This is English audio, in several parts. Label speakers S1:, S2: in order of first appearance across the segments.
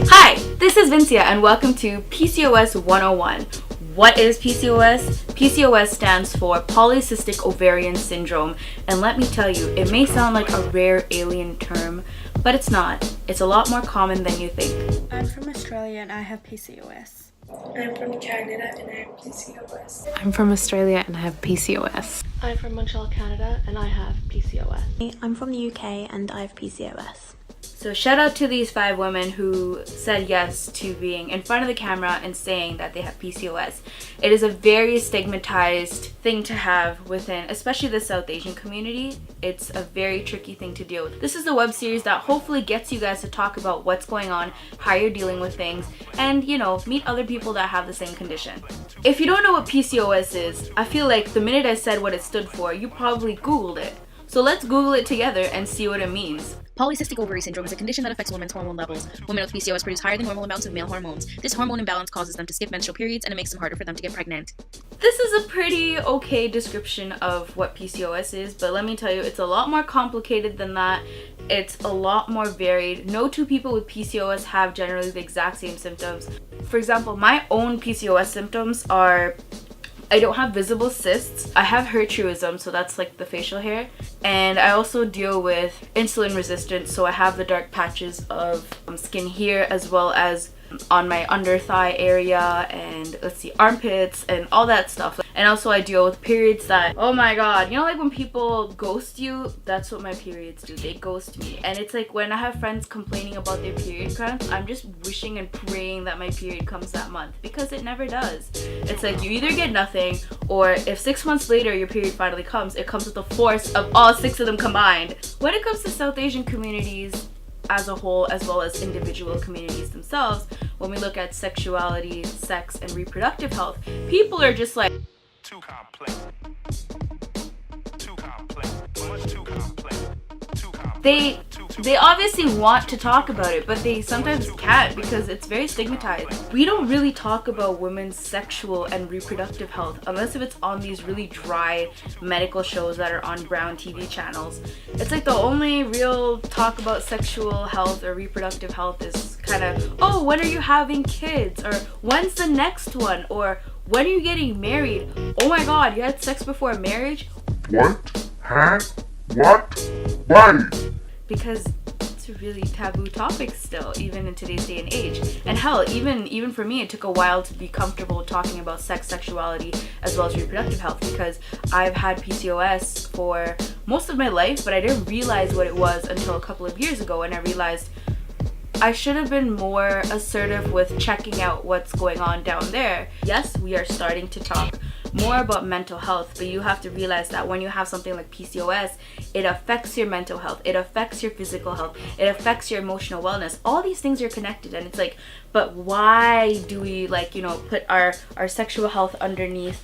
S1: Hi, this is VINSIA and welcome to PCOS 101. What is PCOS? PCOS stands for Polycystic Ovarian Syndrome, and let me tell you, it may sound like a rare alien term, but it's not. It's a lot more common than you think.
S2: I'm from Australia and I have PCOS.
S3: I'm from Canada and I have PCOS.
S4: I'm from Australia and I have PCOS.
S5: I'm from Montreal, Canada, and I have PCOS.
S2: I'm from the UK and I have PCOS.
S1: So shout out to these 5 women who said yes to being in front of the camera and saying that they have PCOS. It is a very stigmatized thing to have within, especially the South Asian community. It's a very tricky thing to deal with. This is the web series that hopefully gets you guys to talk about what's going on, how you're dealing with things, and meet other people that have the same condition. If you don't know what PCOS is, I feel like the minute I said what it stood for, you probably Googled it. So let's Google it together and see what it means.
S6: Polycystic Ovary Syndrome is a condition that affects women's hormone levels. Women with PCOS produce higher than normal amounts of male hormones. This hormone imbalance causes them to skip menstrual periods and it makes them harder for them to get pregnant.
S1: This is a pretty okay description of what PCOS is, but let me tell you, it's a lot more complicated than that. It's a lot more varied. No two people with PCOS have generally the exact same symptoms. For example, my own PCOS symptoms are I don't have visible cysts. I have hirsutism, so that's like the facial hair. And I also deal with insulin resistance, so I have the dark patches of skin here as well as on my under thigh area and armpits and all that stuff. And also I deal with periods that, oh my god, like when people ghost you, that's what my periods do. They ghost me. And it's like when I have friends complaining about their period cramps, I'm just wishing and praying that my period comes that month, because it never does. It's like you either get nothing, or if 6 months later your period finally comes, it comes with the force of all 6 of them combined. When it comes to South Asian communities as a whole, as well as individual communities themselves, when we look at sexuality, sex, and reproductive health, people are just like,
S7: too complex, much too complex,
S1: they obviously want to talk about it, but they sometimes can't because it's very stigmatized. We don't really talk about women's sexual and reproductive health unless if it's on these really dry medical shows that are on brown TV channels. It's like the only real talk about sexual health or reproductive health is kind of, oh, when are you having kids? Or when's the next one? Or when are you getting married? Oh my god, you had sex before marriage?
S7: What? Huh? What? Why?
S1: Because it's a really taboo topic still, even in today's day and age. And hell, even for me, it took a while to be comfortable talking about sex, sexuality, as well as reproductive health, because I've had PCOS for most of my life, but I didn't realize what it was until a couple of years ago, and I realized I should have been more assertive with checking out what's going on down there. Yes, we are starting to talk more about mental health, but you have to realize that when you have something like PCOS, it affects your mental health, it affects your physical health, it affects your emotional wellness. All these things are connected, and it's like, but why do we put our sexual health underneath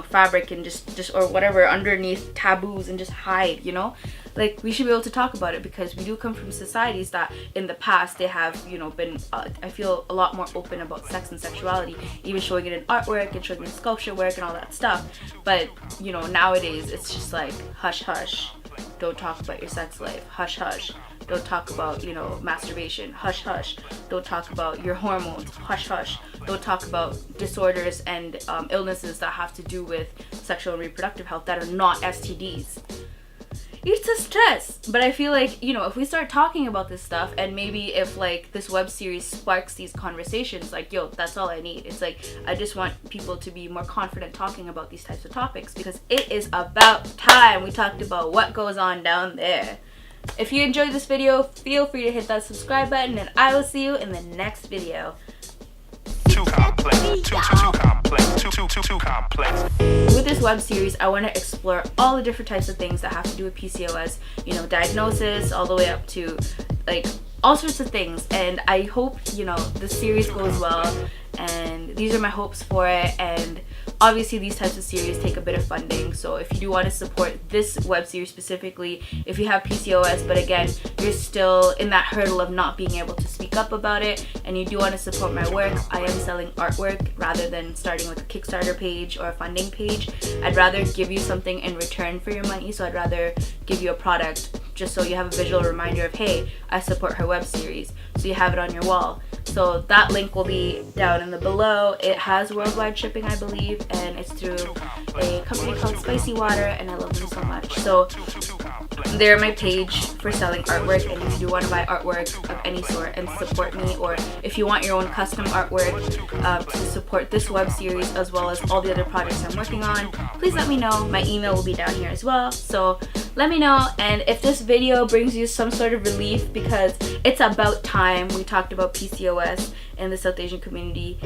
S1: fabric and just or whatever underneath taboos and just hide? Like, we should be able to talk about it, because we do come from societies that in the past they have been I feel a lot more open about sex and sexuality, even showing it in artwork and showing it in sculpture work and all that stuff. But nowadays it's just like, hush hush, don't talk about your sex life. Hush hush, don't talk about masturbation. Hush hush, don't talk about your hormones. Hush hush, don't talk about disorders and illnesses that have to do with sexual and reproductive health that are not STDs. It's a stress. But I feel like, if we start talking about this stuff, and maybe if this web series sparks these conversations, that's all I need. It's like, I just want people to be more confident talking about these types of topics, because it is about time we talked about what goes on down there. If you enjoyed this video, feel free to hit that subscribe button, and I will see you in the next video.
S7: Too complex, too complex.
S1: With this web series, I want to explore all the different types of things that have to do with PCOS, diagnosis, all the way up to all sorts of things. And I hope the series goes well, and these are my hopes for it. And obviously these types of series take a bit of funding, so if you do want to support this web series specifically, if you have PCOS but again you're still in that hurdle of not being able to speak up about it, and you do want to support my work, I am selling artwork rather than starting with a Kickstarter page or a funding page. I'd rather give you something in return for your money, so I'd rather give you a product just so you have a visual reminder of, hey, I support her web series, so you have it on your wall. So that link will be down in the below. It has worldwide shipping, I believe, and it's through a company called Spicy Water, and I love them so much. So they're my page for selling artwork, and if you do want to buy artwork of any sort and support me, or if you want your own custom artwork to support this web series as well as all the other projects I'm working on, please let me know. My email will be down here as well, so let me know. And if this video brings you some sort of relief, because it's about time we talked about PCOS in the South Asian community,